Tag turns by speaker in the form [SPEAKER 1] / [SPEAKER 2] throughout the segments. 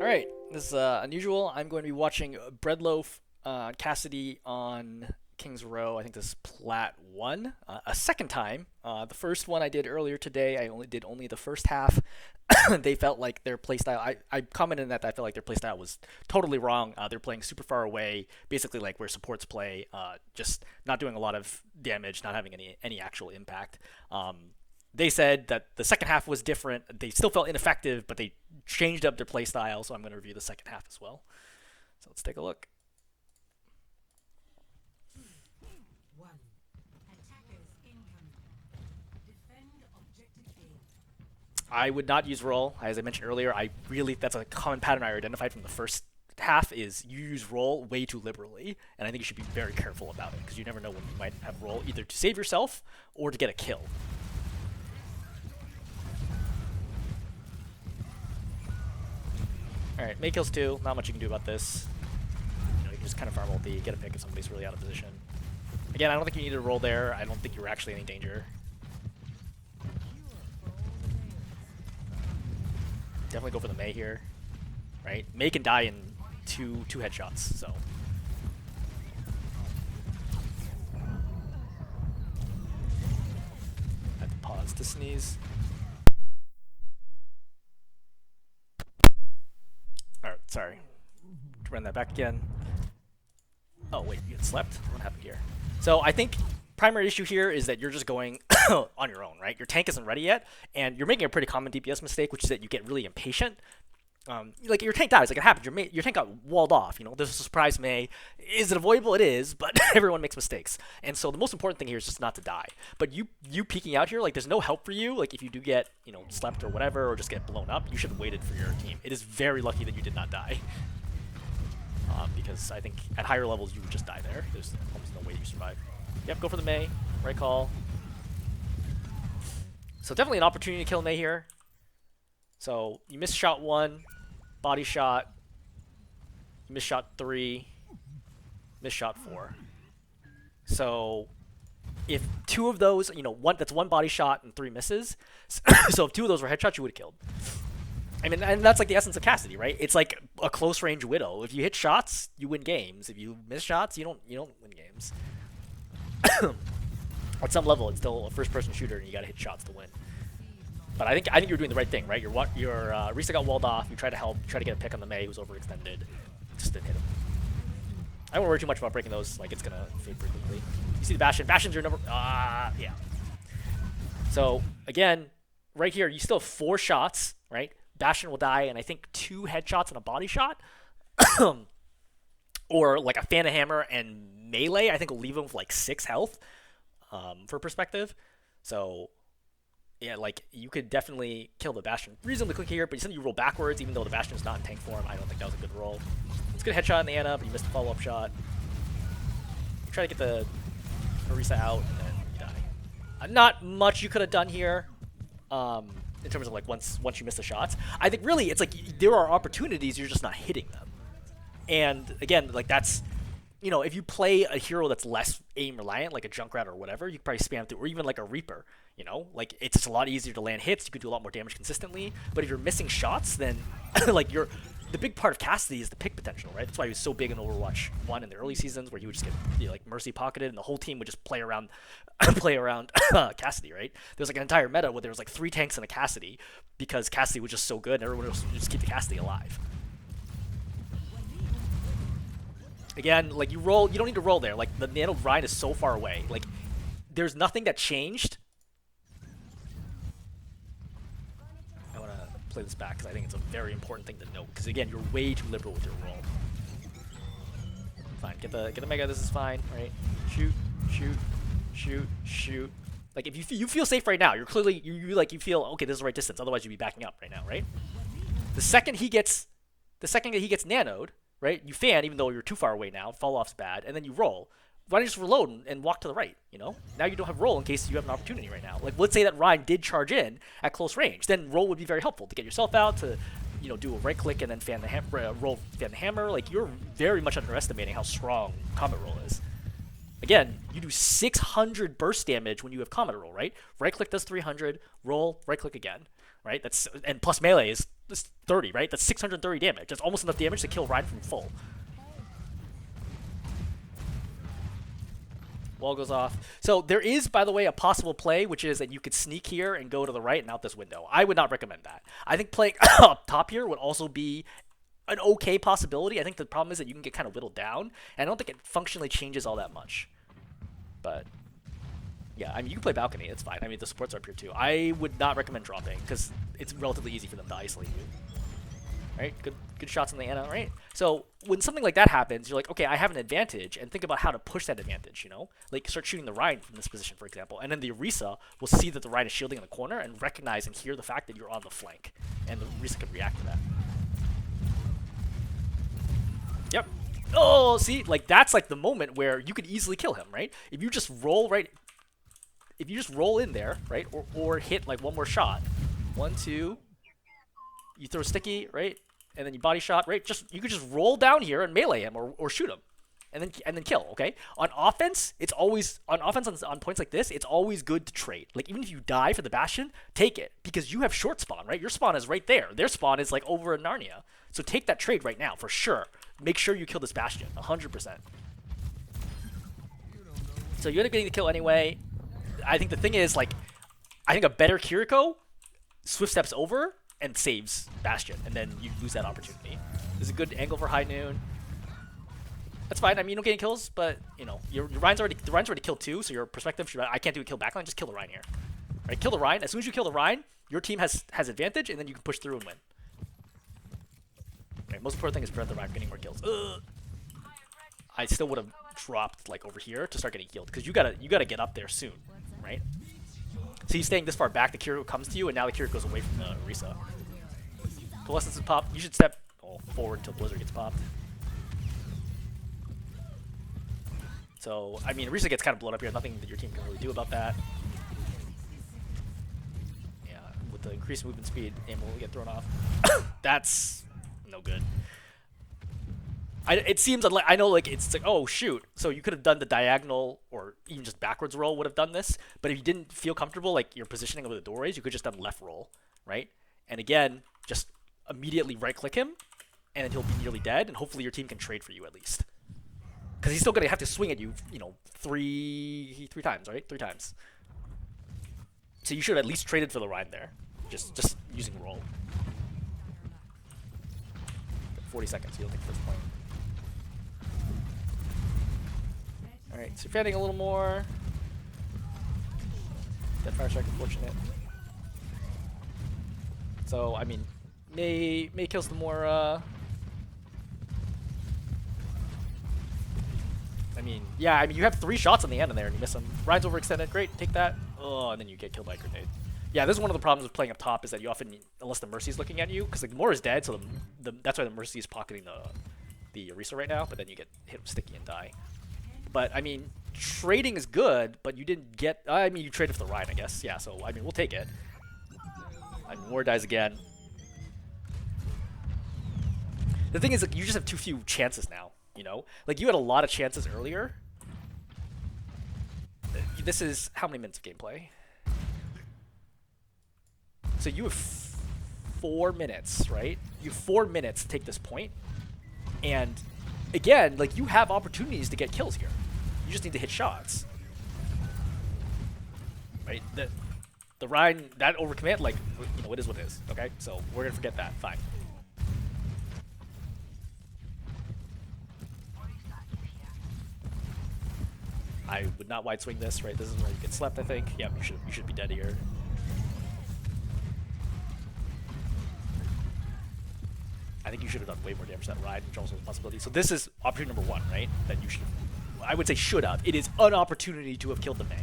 [SPEAKER 1] Alright, this is unusual. I'm going to be watching BreadLoaf Cassidy on King's Row. I think this is Plat 1. A second time. The first one I did earlier today, I only did the first half. They felt like their playstyle, I commented that I felt like their playstyle was totally wrong. They're playing super far away, basically like where supports play, just not doing a lot of damage, not having any actual impact. They said that the second half was different. They still felt ineffective, but they changed up their play style, so I'm going to review the second half as well. So let's take a look. I would not use roll. As I mentioned earlier, that's a common pattern I identified from the first half is you use roll way too liberally, and I think you should be very careful about it because you never know when you might have roll either to save yourself or to get a kill. Alright, May kills 2. Not much you can do about this. You can just kind of farm ulti, get a pick if somebody's really out of position. Again, I don't think you need to roll there. I don't think you're actually in any danger. Definitely go for the May here. Right? May can die in two headshots, so. I have to pause to sneeze. Alright, sorry. Run that back again. Oh, wait, you had slept? What happened here? So I think primary issue here is that you're just going on your own, right? Your tank isn't ready yet, and you're making a pretty common DPS mistake, which is that you get really impatient. Like your tank dies, like it happens. Your tank got walled off. There's a surprise May. Is it avoidable? It is, but everyone makes mistakes. And so the most important thing here is just not to die. But you peeking out here, like there's no help for you. Like if you do get slept or whatever, or just get blown up, you should have waited for your team. It is very lucky that you did not die. Because I think at higher levels you would just die there. There's almost no way you survive. Yep, go for the May. Right call. So definitely an opportunity to kill May here. So you missed shot 1, body shot, you missed shot 3, missed shot 4. So if 2 of those, that's 1 body shot and 3 misses. So if 2 of those were headshots, you would have killed. I mean, and that's like the essence of Cassidy, right? It's like a close range Widow. If you hit shots, you win games. If you miss shots, you don't win games. At some level, it's still a first-person shooter, and you gotta hit shots to win. But I think you're doing the right thing, right? Your Risa got walled off. You try to help. You try to get a pick on the May, who's overextended. Just didn't hit him. I won't worry too much about breaking those. Like it's gonna fade pretty quickly. You see the Bastion. Bastion's your number. Yeah. So again, right here, you still have 4 shots, right? Bastion will die, and I think 2 headshots and a body shot, or like a Phantom Hammer and melee. I think will leave him with like 6 health, for perspective. So. Yeah, like, you could definitely kill the Bastion reasonably quick here, but you roll backwards, even though the Bastion's not in tank form. I don't think that was a good roll. It's a good headshot in the Ana, but you missed the follow-up shot. You try to get the Orisa out, and then you die. Not much you could have done here, in terms of, like, once you miss the shots. I think, really, it's like, there are opportunities, you're just not hitting them. And, again, like, that's... if you play a hero that's less aim-reliant, like a Junkrat or whatever, you can probably spam through, or even like a Reaper, like it's just a lot easier to land hits, you can do a lot more damage consistently, but if you're missing shots, then, like, the big part of Cassidy is the pick potential, right? That's why he was so big in Overwatch 1 in the early seasons, where he would just get, like, Mercy pocketed, and the whole team would just play around Cassidy, right? There's, like, an entire meta where there was, like, 3 tanks and a Cassidy, because Cassidy was just so good, and everyone else would just keep the Cassidy alive. Again, like, you don't need to roll there. Like, the Nano Ryan is so far away. Like, there's nothing that changed. I want to play this back because I think it's a very important thing to note. Because, again, you're way too liberal with your roll. Fine, get the Mega, this is fine, right? Shoot, shoot, shoot, shoot. Like, if you feel safe right now, you're clearly, you feel, okay, this is the right distance. Otherwise, you'd be backing up right now, right? The second that he gets nanoed, right? You fan, even though you're too far away now. Fall off's bad, and then you roll. Why don't you just reload and walk to the right? Now you don't have roll in case you have an opportunity right now. Like, let's say that Ryan did charge in at close range, then roll would be very helpful to get yourself out, to do a right click and then fan the hammer. Like, you're very much underestimating how strong Comet Roll is. Again, you do 600 burst damage when you have Comet Roll, right? Right click does 300, roll, right click again, right? And plus melee is That's 30, right? That's 630 damage. That's almost enough damage to kill Ryan from full. Wall goes off. So there is, by the way, a possible play, which is that you could sneak here and go to the right and out this window. I would not recommend that. I think playing up top here would also be an okay possibility. I think the problem is that you can get kind of whittled down, and I don't think it functionally changes all that much. But yeah, I mean, you can play balcony. It's fine. I mean, the supports are up here too. I would not recommend dropping because it's relatively easy for them to isolate you. Right? Good shots on the Ana, right? So when something like that happens, you're like, okay, I have an advantage, and think about how to push that advantage, you know? Like, start shooting the Ryan from this position, for example, and then the Orisa will see that the Ryan is shielding in the corner and recognize and hear the fact that you're on the flank, and the Orisa can react to that. Yep. Oh, see? Like, that's like the moment where you could easily kill him, right? If you just roll in there, right, or hit, like, one more shot. 1, 2... You throw a sticky, right, and then you body shot, right? You could just roll down here and melee him or shoot him, and then kill. Okay. On offense, it's always on points like this. It's always good to trade. Like even if you die for the Bastion, take it because you have short spawn, right? Your spawn is right there. Their spawn is like over in Narnia. So take that trade right now for sure. Make sure you kill this Bastion, 100%. So you end up getting the kill anyway. I think the thing is like, I think a better Kiriko swift steps over and saves Bastion, and then you lose that opportunity. This is a good angle for High Noon. That's fine. I mean, you don't get any kills, but you know, the Ryan's already killed too, so your perspective should, I can't do a kill backline, just kill the Ryan here. Right, kill the Ryan. As soon as you kill the Ryan, your team has advantage, and then you can push through and win. Okay, most important thing is prevent the Ryan from getting more kills. Ugh. I still would have dropped like over here to start getting healed, because you gotta get up there soon, right? So he's staying this far back, the Kiriko comes to you, and now the Kiriko goes away from the Orisa. Coalescence is popped. You should step forward until Blizzard gets popped. So, I mean, Orisa gets kind of blown up here. Nothing that your team can really do about that. Yeah, with the increased movement speed, aim will get thrown off. That's no good. It seems like, I know like it's like, oh shoot, so you could have done the diagonal or even just backwards roll would have done this, but if you didn't feel comfortable like your positioning over the doorways, you could just done left roll, right? And again, just immediately right click him, and then he'll be nearly dead, and hopefully your team can trade for you at least, because he's still gonna have to swing at you, you know, three times, right? 3 times. So you should have at least traded for the Ryan there, just using roll. 40 seconds. You'll take the first point. Alright, so defending a little more. That fire strike, unfortunate. So, I mean, May kills the more, I mean, yeah, I mean, you have 3 shots on the end in there and you miss them. Ryan's overextended, great, take that. Oh, and then you get killed by a grenade. Yeah, this is one of the problems with playing up top is that you often, unless the Mercy's looking at you, because the Moore is dead, so that's why the Mercy is pocketing the Orisa right now, but then you get hit with sticky and die. But, I mean, trading is good, but you didn't get... I mean, you traded for the Ryan, I guess. Yeah, so, I mean, we'll take it. I mean, Moore dies again. The thing is, like, you just have too few chances now, you know? Like, you had a lot of chances earlier. This is... How many minutes of gameplay? So you have 4 minutes, right? You have 4 minutes to take this point. And, again, like, you have opportunities to get kills here. You just need to hit shots. Right? The Ryan, that overcommand, like, you know, it is what it is, okay? So we're gonna forget that, fine. I would not wide swing this, right? This is where you get slept, I think. Yeah, you should be dead here. I think you should have done way more damage to that ride, which also is a possibility. So this is opportunity number 1, right? That you should have, I would say should have. It is an opportunity to have killed the May.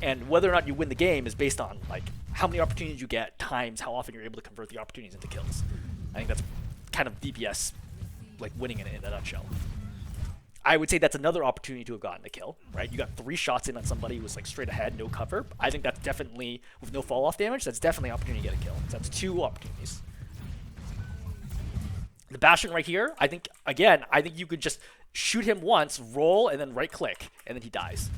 [SPEAKER 1] And whether or not you win the game is based on like how many opportunities you get times how often you're able to convert the opportunities into kills. I think that's kind of DPS like winning in a nutshell. I would say that's another opportunity to have gotten a kill, right? You got 3 shots in on somebody who was like straight ahead, no cover. I think that's definitely, with no fall off damage, that's definitely an opportunity to get a kill. So that's 2 opportunities. The Bastion right here, I think, again, I think you could just shoot him once, roll, and then right click, and then he dies.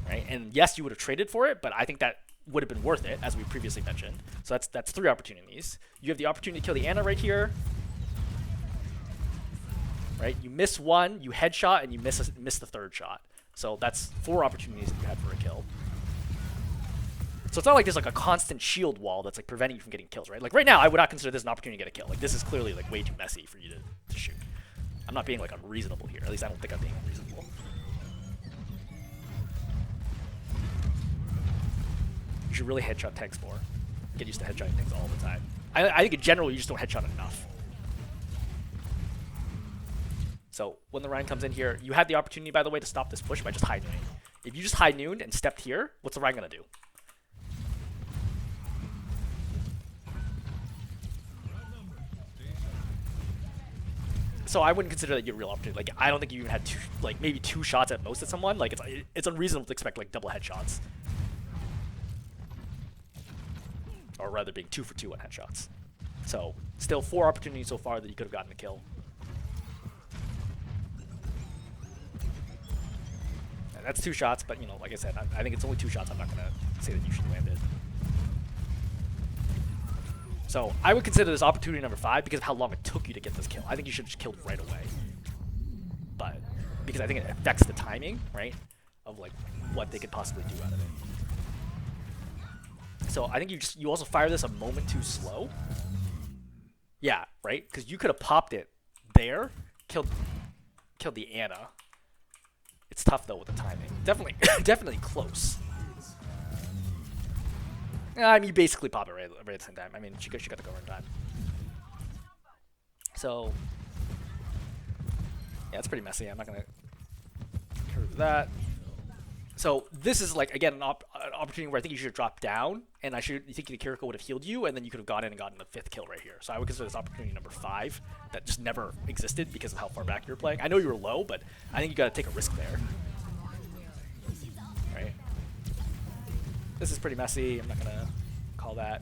[SPEAKER 1] Right? And yes, you would have traded for it, but I think that would have been worth it, as we previously mentioned. So that's 3 opportunities. You have the opportunity to kill the Ana right here. Right? You miss 1, you headshot, and you miss the 3rd shot. So that's 4 opportunities that you had for a kill. So it's not like there's like a constant shield wall that's like preventing you from getting kills, right? Like right now, I would not consider this an opportunity to get a kill. Like this is clearly like way too messy for you to shoot. I'm not being like unreasonable here. At least I don't think I'm being unreasonable. You should really headshot tanks more. Get used to headshotting tanks all the time. I think in general, you just don't headshot enough. So when the Rein comes in here, you had the opportunity, by the way, to stop this push by just high nooning. If you just high nooned and stepped here, what's the Rein gonna do? So I wouldn't consider that your real opportunity. Like I don't think you even had maybe 2 shots at most at someone. Like it's unreasonable to expect like double headshots. Or rather being 2 for 2 on headshots. So still 4 opportunities so far that you could have gotten a kill. And that's 2 shots, but you know, like I said, I think it's only 2 shots. I'm not gonna say that you should land it. So I would consider this opportunity number 5 because of how long it took you to get this kill. I think you should have just killed right away. But because I think it affects the timing, right, of like what they could possibly do out of it. So I think you also fire this a moment too slow. Yeah, right? Because you could have popped it there, killed the Ana. It's tough though with the timing. Definitely definitely close. I mean, you basically pop it right at the same time. I mean, she got to go in time. So yeah, it's pretty messy. I'm not gonna curve that. So this is like again an opportunity where I think you should have dropped down, and you think the Kiriko would have healed you, and then you could have gone in and gotten the 5th kill right here. So I would consider this opportunity number 5 that just never existed because of how far back you were playing. I know you were low, but I think you got to take a risk there. Right? This is pretty messy. I'm not gonna call that.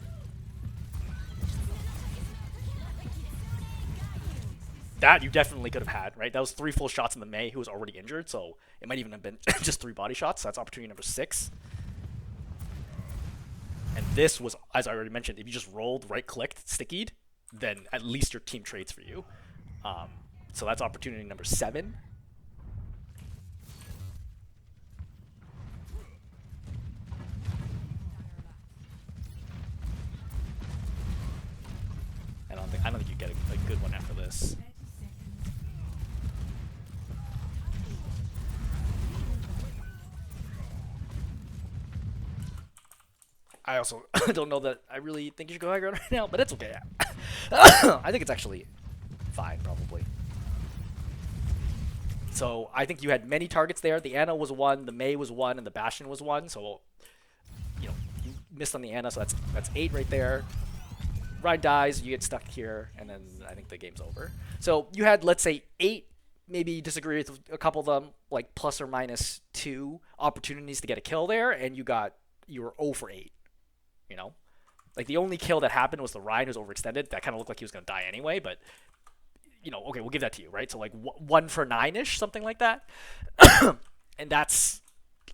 [SPEAKER 1] That you definitely could have had, right? That was 3 full shots in the Mei who was already injured, so it might even have been just 3 body shots. So that's opportunity number 6. And this was, as I already mentioned, if you just rolled, right-clicked, stickied, then at least your team trades for you. So that's opportunity number 7. I don't think you get a good one after this. I also don't know that I really think you should go high ground right now, but it's okay. I think it's actually fine, probably. So I think you had many targets there. The Ana was 1, the Mei was 1, and the Bastion was 1. So, you know, you missed on the Ana, so that's 8 right there. Rein dies, you get stuck here, and then I think the game's over. So you had, let's say, 8, maybe disagree with a couple of them, like plus or minus 2 opportunities to get a kill there, and you were 0 for 8. You know? Like, the only kill that happened was the Rein who's overextended. That kind of looked like he was going to die anyway, but, you know, okay, we'll give that to you, right? So, like, 1 for 9-ish, something like that. And that's,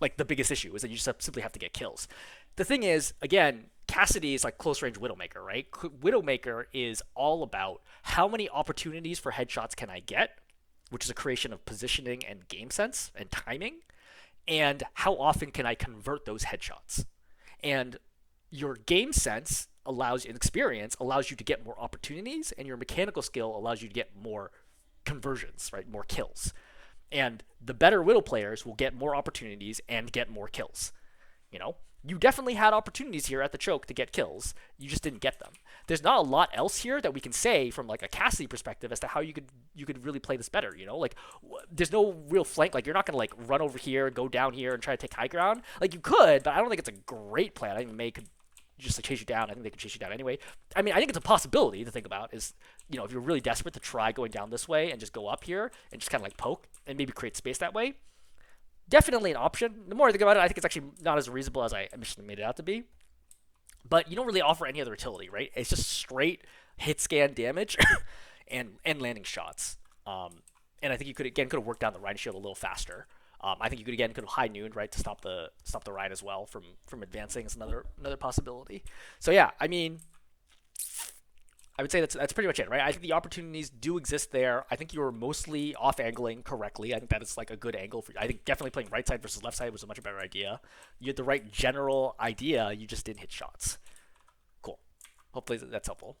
[SPEAKER 1] like, the biggest issue, is that you just simply have to get kills. The thing is, again, Cassidy is like close-range Widowmaker, right? Widowmaker is all about how many opportunities for headshots can I get, which is a creation of positioning and game sense and timing, and how often can I convert those headshots. And your game sense and experience allows you to get more opportunities, and your mechanical skill allows you to get more conversions, right? More kills. And the better Widow players will get more opportunities and get more kills, you know? You definitely had opportunities here at the choke to get kills. You just didn't get them. There's not a lot else here that we can say from like a Cassidy perspective as to how you could really play this better, you know? Like, there's no real flank. Like, you're not going to like run over here, go down here, and try to take high ground. Like, you could, but I don't think it's a great plan. I think Mei could just like chase you down. I think they could chase you down anyway. I mean, I think it's a possibility to think about is, you know, if you're really desperate to try going down this way and just go up here and just kind of like poke and maybe create space that way. Definitely an option. The more I think about it, I think it's actually not as reasonable as I initially made it out to be. But you don't really offer any other utility, right? It's just straight hit scan damage and landing shots. And I think you could have worked down the Rein shield a little faster. I think you could again could have high noon, right, to stop the ride as well from advancing is another possibility. So yeah, I mean, I would say that's pretty much it, right? I think the opportunities do exist there. I think you were mostly off angling correctly. I think that is like a good angle for you. I think definitely playing right side versus left side was a much better idea. You had the right general idea, you just didn't hit shots. Cool. Hopefully that's helpful.